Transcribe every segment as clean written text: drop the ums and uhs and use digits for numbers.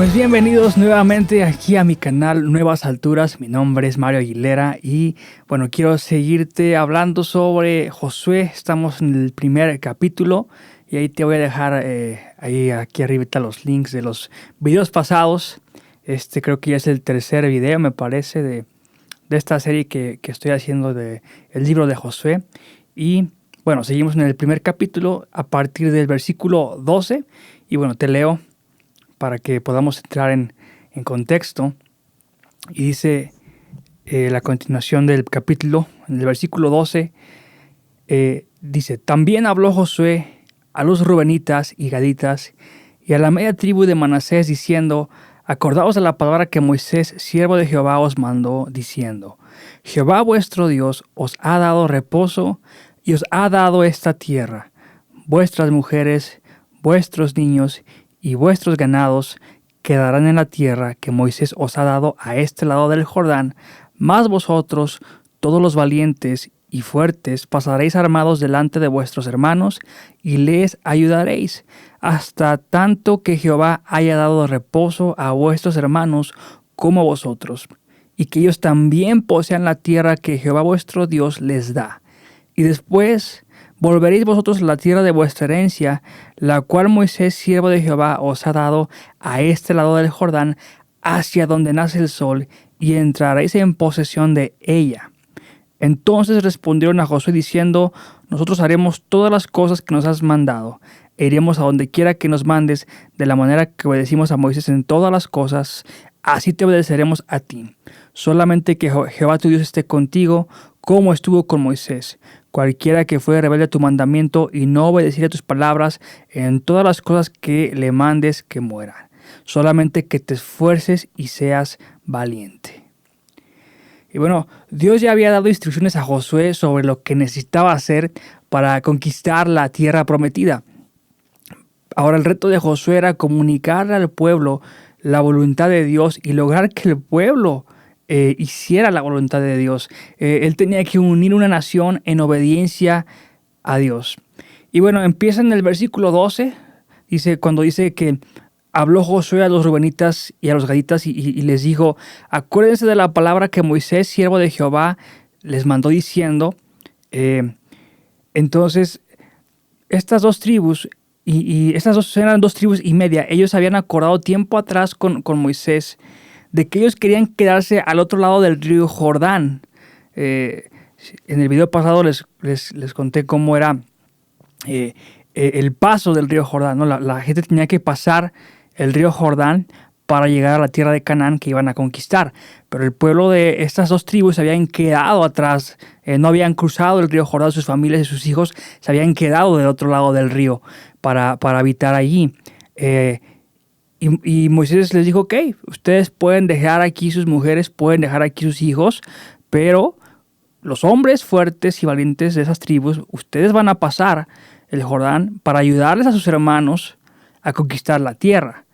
Pues bienvenidos nuevamente aquí a mi canal Nuevas Alturas. Mi nombre es Mario Aguilera y bueno, quiero seguirte hablando sobre Josué. Estamos en el primer capítulo y ahí te voy a dejar aquí arribita los links de los videos pasados. Creo que ya es el tercer video, me parece, de esta serie que estoy haciendo de el libro de Josué. Y bueno, seguimos en el primer capítulo a partir del versículo 12 y bueno, te leo para que podamos entrar en contexto. Y dice la continuación del capítulo, en el versículo 12, dice: También habló Josué a los rubenitas y gaditas y a la media tribu de Manasés, diciendo: Acordaos de la palabra que Moisés, siervo de Jehová, os mandó, diciendo: Jehová vuestro Dios os ha dado reposo y os ha dado esta tierra. Vuestras mujeres, vuestros niños y vuestros ganados quedarán en la tierra que Moisés os ha dado a este lado del Jordán, mas vosotros, todos los valientes y fuertes, pasaréis armados delante de vuestros hermanos y les ayudaréis, hasta tanto que Jehová haya dado reposo a vuestros hermanos como a vosotros, y que ellos también posean la tierra que Jehová vuestro Dios les da. Y después volveréis vosotros a la tierra de vuestra herencia, la cual Moisés, siervo de Jehová, os ha dado a este lado del Jordán, hacia donde nace el sol, y entraréis en posesión de ella. Entonces respondieron a Josué diciendo: Nosotros haremos todas las cosas que nos has mandado, e iremos a donde quiera que nos mandes, de la manera que obedecimos a Moisés en todas las cosas, así te obedeceremos a ti. Solamente que Jehová tu Dios esté contigo, como estuvo con Moisés. Cualquiera que fuere rebelde a tu mandamiento y no obedeciere a tus palabras, en todas las cosas que le mandes, que muera. Solamente que te esfuerces y seas valiente. Y bueno, Dios ya había dado instrucciones a Josué sobre lo que necesitaba hacer para conquistar la tierra prometida. Ahora el reto de Josué era comunicarle al pueblo la voluntad de Dios y lograr que el pueblo hiciera la voluntad de Dios. Él tenía que unir una nación en obediencia a Dios. Y bueno, empieza en el versículo 12, cuando dice que habló Josué a los rubenitas y a los gaditas y les dijo: acuérdense de la palabra que Moisés, siervo de Jehová, les mandó diciendo. Entonces, estas dos tribus, estas eran 2 tribus y media, ellos habían acordado tiempo atrás con Moisés de que ellos querían quedarse al otro lado del río Jordán. En el video pasado les conté cómo era el paso del río Jordán, ¿no? La gente tenía que pasar el río Jordán para llegar a la tierra de Canaán que iban a conquistar. Pero el pueblo de estas 2 tribus se habían quedado atrás, no habían cruzado el río Jordán, sus familias y sus hijos se habían quedado del otro lado del río para habitar allí. Y Moisés les dijo: ok, ustedes pueden dejar aquí sus mujeres, pueden dejar aquí sus hijos, pero los hombres fuertes y valientes de esas tribus, ustedes van a pasar el Jordán para ayudarles a sus hermanos a conquistar la tierra.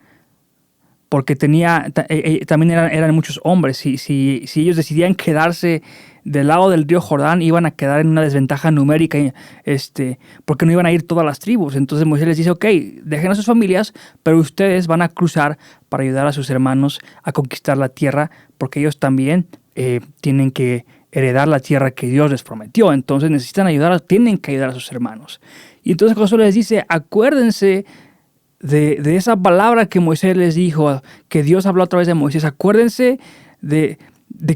Porque también eran muchos hombres. Si ellos decidían quedarse del lado del río Jordán, iban a quedar en una desventaja numérica, porque no iban a ir todas las tribus. Entonces Moisés les dice: ok, dejen a sus familias, pero ustedes van a cruzar para ayudar a sus hermanos a conquistar la tierra, porque ellos también tienen que heredar la tierra que Dios les prometió. Entonces tienen que ayudar a sus hermanos. Y entonces Josué les dice: acuérdense de esa palabra que Moisés les dijo, que Dios habló a través de Moisés. Acuérdense de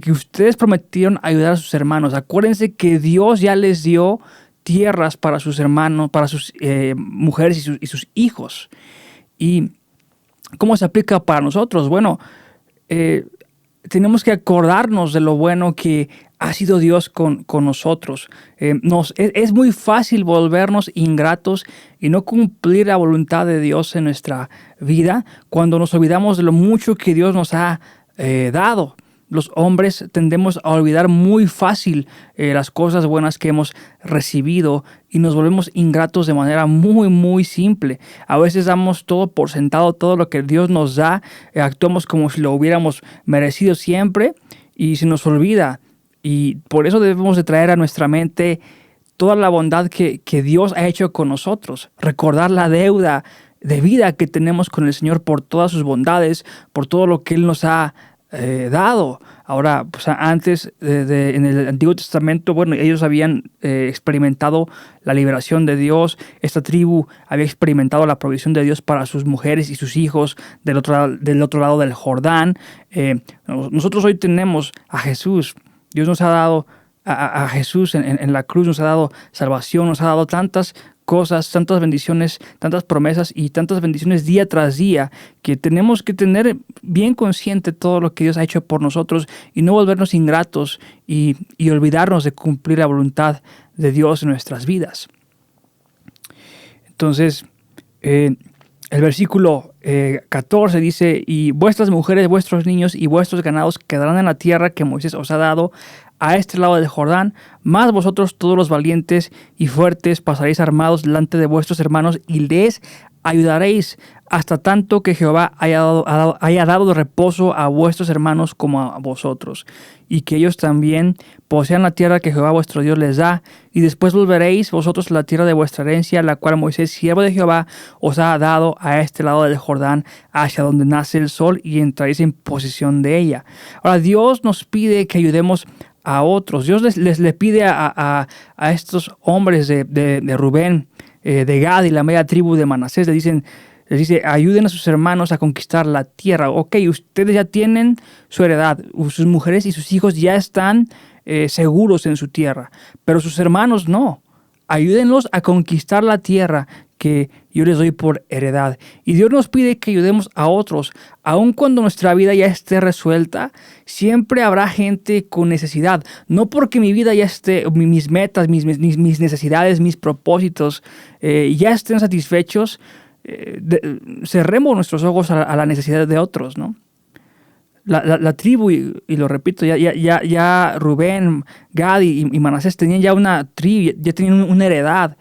que ustedes prometieron ayudar a sus hermanos. Acuérdense que Dios ya les dio tierras para sus hermanos, para sus mujeres y sus hijos. ¿Y cómo se aplica para nosotros? Bueno, tenemos que acordarnos de lo bueno que ha sido Dios con nosotros. Es muy fácil volvernos ingratos y no cumplir la voluntad de Dios en nuestra vida cuando nos olvidamos de lo mucho que Dios nos ha dado. Los hombres tendemos a olvidar muy fácil las cosas buenas que hemos recibido y nos volvemos ingratos de manera muy, muy simple. A veces damos todo por sentado, todo lo que Dios nos da, actuamos como si lo hubiéramos merecido siempre y se nos olvida. Y por eso debemos de traer a nuestra mente toda la bondad que Dios ha hecho con nosotros. Recordar la deuda de vida que tenemos con el Señor por todas sus bondades, por todo lo que Él nos ha dado. Ahora, pues antes en el Antiguo Testamento, bueno, ellos habían experimentado la liberación de Dios. Esta tribu había experimentado la provisión de Dios para sus mujeres y sus hijos del otro lado del Jordán. Nosotros hoy tenemos a Jesús. Dios nos ha dado a Jesús en la cruz, nos ha dado salvación, nos ha dado tantas cosas, tantas bendiciones, tantas promesas y tantas bendiciones día tras día, que tenemos que tener bien consciente todo lo que Dios ha hecho por nosotros y no volvernos ingratos y olvidarnos de cumplir la voluntad de Dios en nuestras vidas. Entonces, el versículo 14 dice: y vuestras mujeres, vuestros niños y vuestros ganados quedarán en la tierra que Moisés os ha dado a este lado del Jordán, mas vosotros todos los valientes y fuertes pasaréis armados delante de vuestros hermanos y les ayudaréis hasta tanto que Jehová haya dado reposo a vuestros hermanos como a vosotros, y que ellos también posean la tierra que Jehová vuestro Dios les da, y después volveréis vosotros a la tierra de vuestra herencia, la cual Moisés, siervo de Jehová, os ha dado a este lado del Jordán, hacia donde nace el sol, y entraréis en posesión de ella. Ahora, Dios nos pide que ayudemos a otros. Dios les pide a estos hombres de Rubén, de Gad y la media tribu de Manasés, les dice: ayuden a sus hermanos a conquistar la tierra. Ok, ustedes ya tienen su heredad, sus mujeres y sus hijos ya están seguros en su tierra, pero sus hermanos no. Ayúdenlos a conquistar la tierra que yo les doy por heredad. Y Dios nos pide que ayudemos a otros. Aun cuando nuestra vida ya esté resuelta, siempre habrá gente con necesidad. No porque mi vida ya esté, mis metas, mis necesidades, mis propósitos ya estén satisfechos, cerremos nuestros ojos a la necesidad de otros, ¿no? La tribu, y lo repito, ya Rubén, Gad y Manasés tenían ya una tribu, ya tenían una heredad,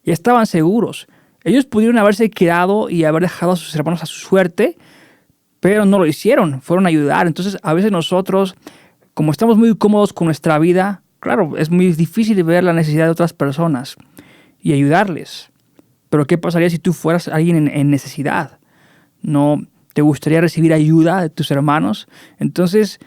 ya estaban seguros. Ellos pudieron haberse quedado y haber dejado a sus hermanos a su suerte, pero no lo hicieron, fueron a ayudar. Entonces, a veces nosotros, como estamos muy cómodos con nuestra vida, claro, es muy difícil ver la necesidad de otras personas y ayudarles. Pero ¿qué pasaría si tú fueras alguien en necesidad? ¿No te gustaría recibir ayuda de tus hermanos? Entonces,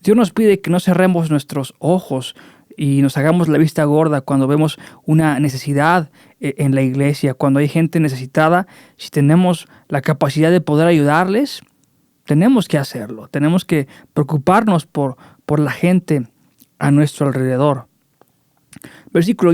Dios nos pide que no cerremos nuestros ojos y nos hagamos la vista gorda cuando vemos una necesidad en la iglesia, cuando hay gente necesitada. Si tenemos la capacidad de poder ayudarles, tenemos que hacerlo. Tenemos que preocuparnos por la gente a nuestro alrededor. Versículo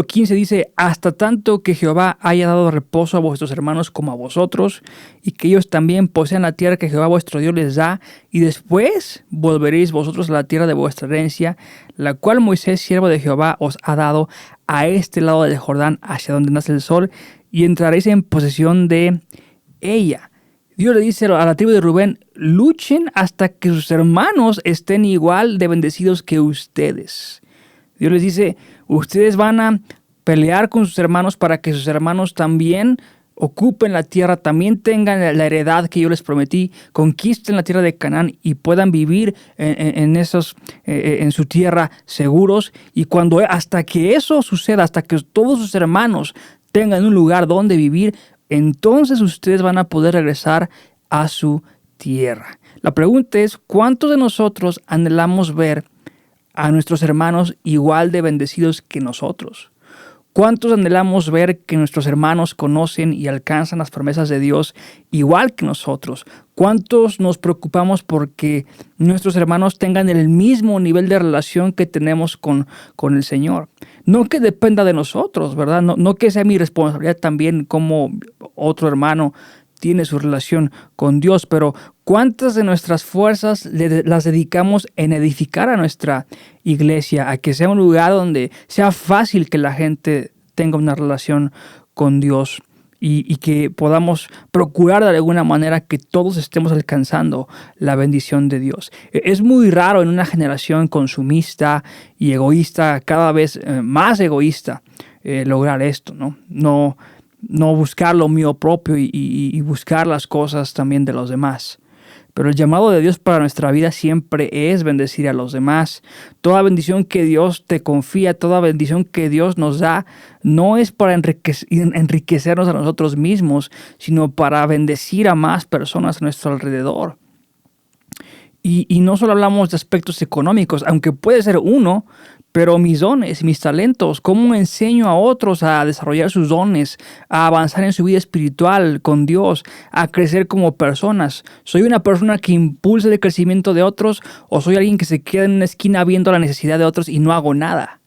15 dice: hasta tanto que Jehová haya dado reposo a vuestros hermanos como a vosotros, y que ellos también posean la tierra que Jehová vuestro Dios les da, y después volveréis vosotros a la tierra de vuestra herencia, la cual Moisés, siervo de Jehová, os ha dado a este lado del Jordán, hacia donde nace el sol, y entraréis en posesión de ella. Dios le dice a la tribu de Rubén: luchen hasta que sus hermanos estén igual de bendecidos que ustedes. Dios les dice: ustedes van a pelear con sus hermanos para que sus hermanos también ocupen la tierra, también tengan la heredad que yo les prometí, conquisten la tierra de Canaán y puedan vivir en su tierra seguros. Y hasta que eso suceda, hasta que todos sus hermanos tengan un lugar donde vivir, entonces ustedes van a poder regresar a su tierra. La pregunta es: ¿cuántos de nosotros anhelamos ver a nuestros hermanos igual de bendecidos que nosotros? ¿Cuántos anhelamos ver que nuestros hermanos conocen y alcanzan las promesas de Dios igual que nosotros? ¿Cuántos nos preocupamos porque nuestros hermanos tengan el mismo nivel de relación que tenemos con el Señor? No que dependa de nosotros, ¿verdad? No que sea mi responsabilidad también como otro hermano tiene su relación con Dios, pero ¿cuántas de nuestras fuerzas las dedicamos en edificar a nuestra iglesia, a que sea un lugar donde sea fácil que la gente tenga una relación con Dios y que podamos procurar de alguna manera que todos estemos alcanzando la bendición de Dios? Es muy raro en una generación consumista y egoísta, cada vez más egoísta, lograr esto, ¿no? No buscar lo mío propio y buscar las cosas también de los demás. Pero el llamado de Dios para nuestra vida siempre es bendecir a los demás. Toda bendición que Dios te confía, toda bendición que Dios nos da, no es para enriquecernos a nosotros mismos, sino para bendecir a más personas a nuestro alrededor. Y no solo hablamos de aspectos económicos, aunque puede ser uno, pero mis dones, mis talentos, cómo enseño a otros a desarrollar sus dones, a avanzar en su vida espiritual con Dios, a crecer como personas. ¿Soy una persona que impulsa el crecimiento de otros o soy alguien que se queda en una esquina viendo la necesidad de otros y no hago nada?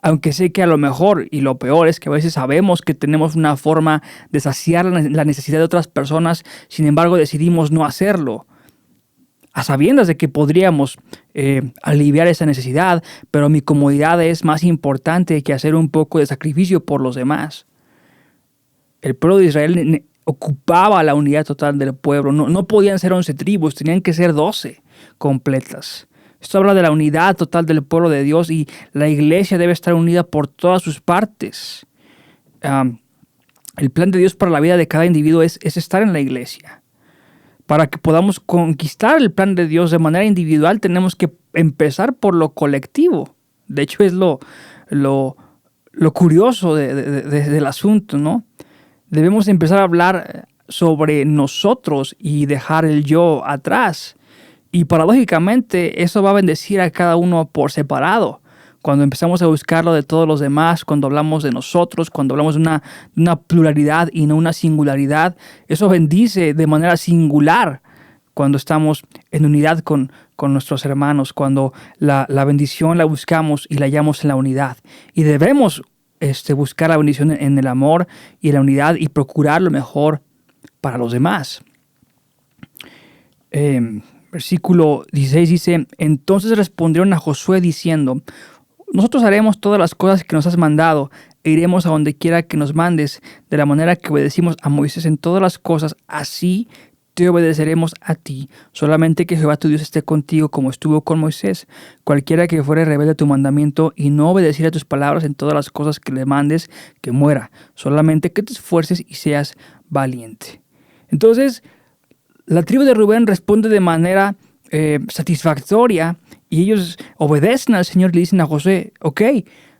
Aunque sé que a lo mejor, y lo peor es que a veces sabemos que tenemos una forma de saciar la necesidad de otras personas, sin embargo decidimos no hacerlo, a sabiendas de que podríamos aliviar esa necesidad, pero mi comodidad es más importante que hacer un poco de sacrificio por los demás. El pueblo de Israel ocupaba la unidad total del pueblo. No podían ser 11 tribus, tenían que ser 12 completas. Esto habla de la unidad total del pueblo de Dios y la iglesia debe estar unida por todas sus partes. El plan de Dios para la vida de cada individuo es estar en la iglesia. Para que podamos conquistar el plan de Dios de manera individual, tenemos que empezar por lo colectivo. De hecho, es lo curioso del asunto, ¿no? Debemos empezar a hablar sobre nosotros y dejar el yo atrás. Y paradójicamente, eso va a bendecir a cada uno por separado. Cuando empezamos a buscar lo de todos los demás, cuando hablamos de nosotros, cuando hablamos de una pluralidad y no una singularidad, eso bendice de manera singular cuando estamos en unidad con nuestros hermanos, cuando la bendición la buscamos y la hallamos en la unidad. Y debemos buscar la bendición en el amor y en la unidad y procurar lo mejor para los demás. Versículo 16 dice: entonces respondieron a Josué diciendo: nosotros haremos todas las cosas que nos has mandado e iremos a donde quiera que nos mandes, de la manera que obedecimos a Moisés en todas las cosas, así te obedeceremos a ti. Solamente que Jehová tu Dios esté contigo como estuvo con Moisés. Cualquiera que fuere rebelde a tu mandamiento y no obedeciera a tus palabras en todas las cosas que le mandes, que muera. Solamente que te esfuerces y seas valiente. Entonces, la tribu de Rubén responde de manera satisfactoria y ellos obedecen al Señor y le dicen a Josué: ok,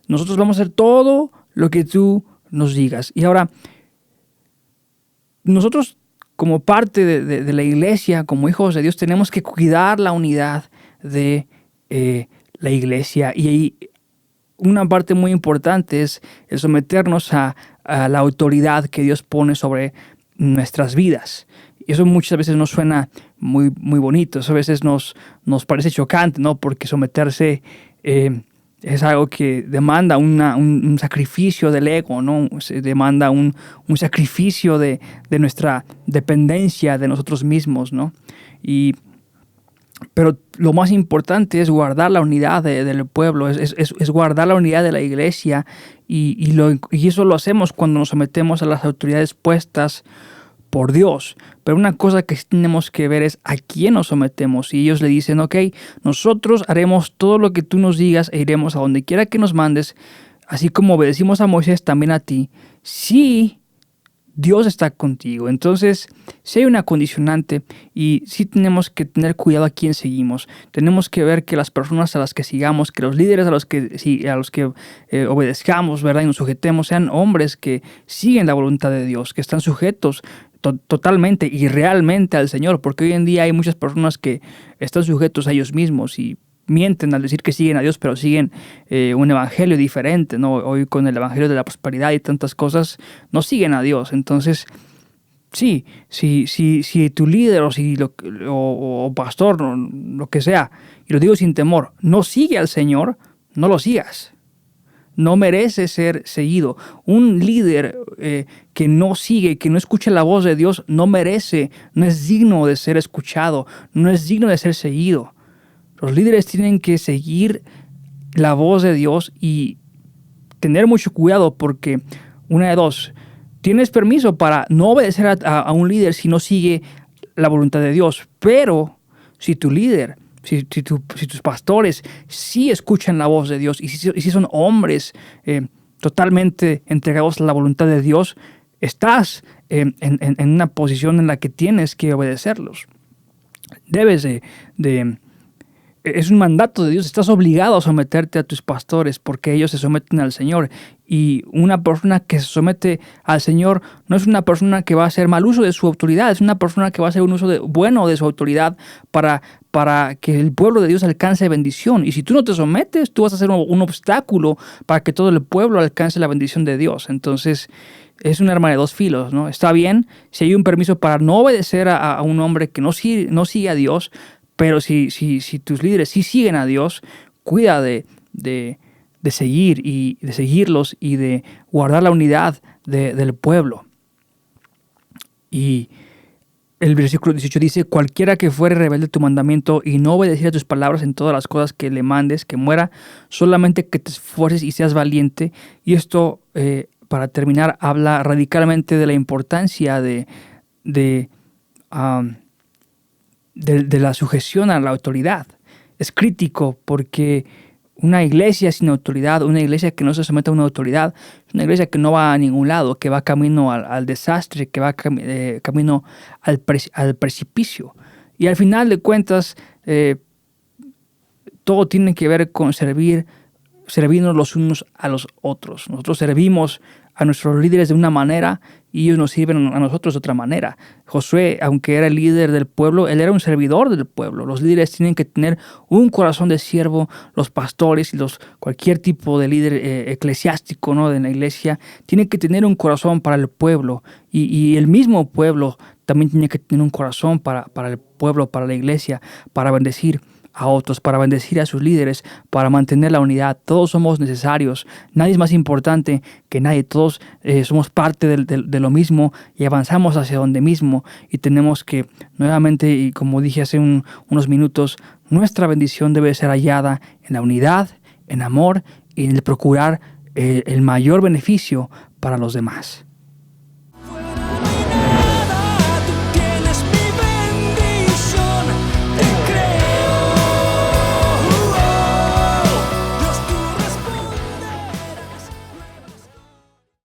nosotros vamos a hacer todo lo que tú nos digas. Y ahora, nosotros como parte de la iglesia, como hijos de Dios, tenemos que cuidar la unidad de la iglesia. Y ahí una parte muy importante es el someternos a la autoridad que Dios pone sobre nuestras vidas. Y eso muchas veces nos suena muy, muy bonito. Eso a veces nos parece chocante, ¿no? Porque someterse es algo que demanda un sacrificio del ego, ¿no? Se demanda un sacrificio de nuestra dependencia de nosotros mismos, ¿no? Pero lo más importante es guardar la unidad del pueblo, es guardar la unidad de la iglesia y eso lo hacemos cuando nos sometemos a las autoridades puestas por Dios. Pero una cosa que tenemos que ver es a quién nos sometemos. Y ellos le dicen: ok, nosotros haremos todo lo que tú nos digas e iremos a donde quiera que nos mandes, así como obedecimos a Moisés, también a ti, si Dios está contigo. Entonces, sí hay una condicionante y sí tenemos que tener cuidado a quién seguimos. Tenemos que ver que las personas a las que sigamos, que los líderes a los que obedezcamos, ¿verdad?, y nos sujetemos, sean hombres que siguen la voluntad de Dios, que están sujetos totalmente y realmente al Señor, porque hoy en día hay muchas personas que están sujetos a ellos mismos y mienten al decir que siguen a Dios, pero siguen un evangelio diferente, ¿no? Hoy con el evangelio de la prosperidad y tantas cosas, no siguen a Dios. Entonces, sí, si tu líder o pastor, lo que sea, y lo digo sin temor, no sigue al Señor, no lo sigas. No merece ser seguido. Un líder que no sigue, que no escucha la voz de Dios, no es digno de ser escuchado, no es digno de ser seguido. Los líderes tienen que seguir la voz de Dios y tener mucho cuidado porque, una de dos, tienes permiso para no obedecer a un líder si no sigue la voluntad de Dios. Pero si tu líder, si tus pastores sí escuchan la voz de Dios y si son hombres totalmente entregados a la voluntad de Dios, estás en una posición en la que tienes que obedecerlos. Debes es un mandato de Dios, estás obligado a someterte a tus pastores porque ellos se someten al Señor. Y una persona que se somete al Señor no es una persona que va a hacer mal uso de su autoridad, es una persona que va a hacer un uso bueno de su autoridad para que el pueblo de Dios alcance bendición. Y si tú no te sometes, tú vas a ser un obstáculo para que todo el pueblo alcance la bendición de Dios. Entonces, es un arma de dos filos, ¿no? Está bien si hay un permiso para no obedecer a un hombre que no sigue a Dios, pero si tus líderes sí siguen a Dios, cuida de seguir y de seguirlos y de guardar la unidad del pueblo. Y el versículo 18 dice: cualquiera que fuere rebelde a tu mandamiento y no obedeciera a tus palabras en todas las cosas que le mandes, que muera, solamente que te esfuerces y seas valiente. Y esto, para terminar, habla radicalmente de la importancia de la sujeción a la autoridad. Es crítico porque una iglesia sin autoridad, una iglesia que no se somete a una autoridad, es una iglesia que no va a ningún lado, que va camino al desastre, que va camino al precipicio. Y al final de cuentas, todo tiene que ver con servirnos los unos a los otros. Nosotros servimos a nuestros líderes de una manera y ellos nos sirven a nosotros de otra manera. Josué, aunque era el líder del pueblo, él era un servidor del pueblo. Los líderes tienen que tener un corazón de siervo. Los pastores y cualquier tipo de líder eclesiástico, ¿no?, de la iglesia tienen que tener un corazón para el pueblo. Y el mismo pueblo también tiene que tener un corazón para el pueblo, para la iglesia, para bendecir a otros, para bendecir a sus líderes, para mantener la unidad. Todos somos necesarios, nadie es más importante que nadie, todos somos parte de lo mismo y avanzamos hacia donde mismo, y tenemos que, nuevamente, y como dije hace unos minutos, nuestra bendición debe ser hallada en la unidad, en amor y en el procurar el mayor beneficio para los demás.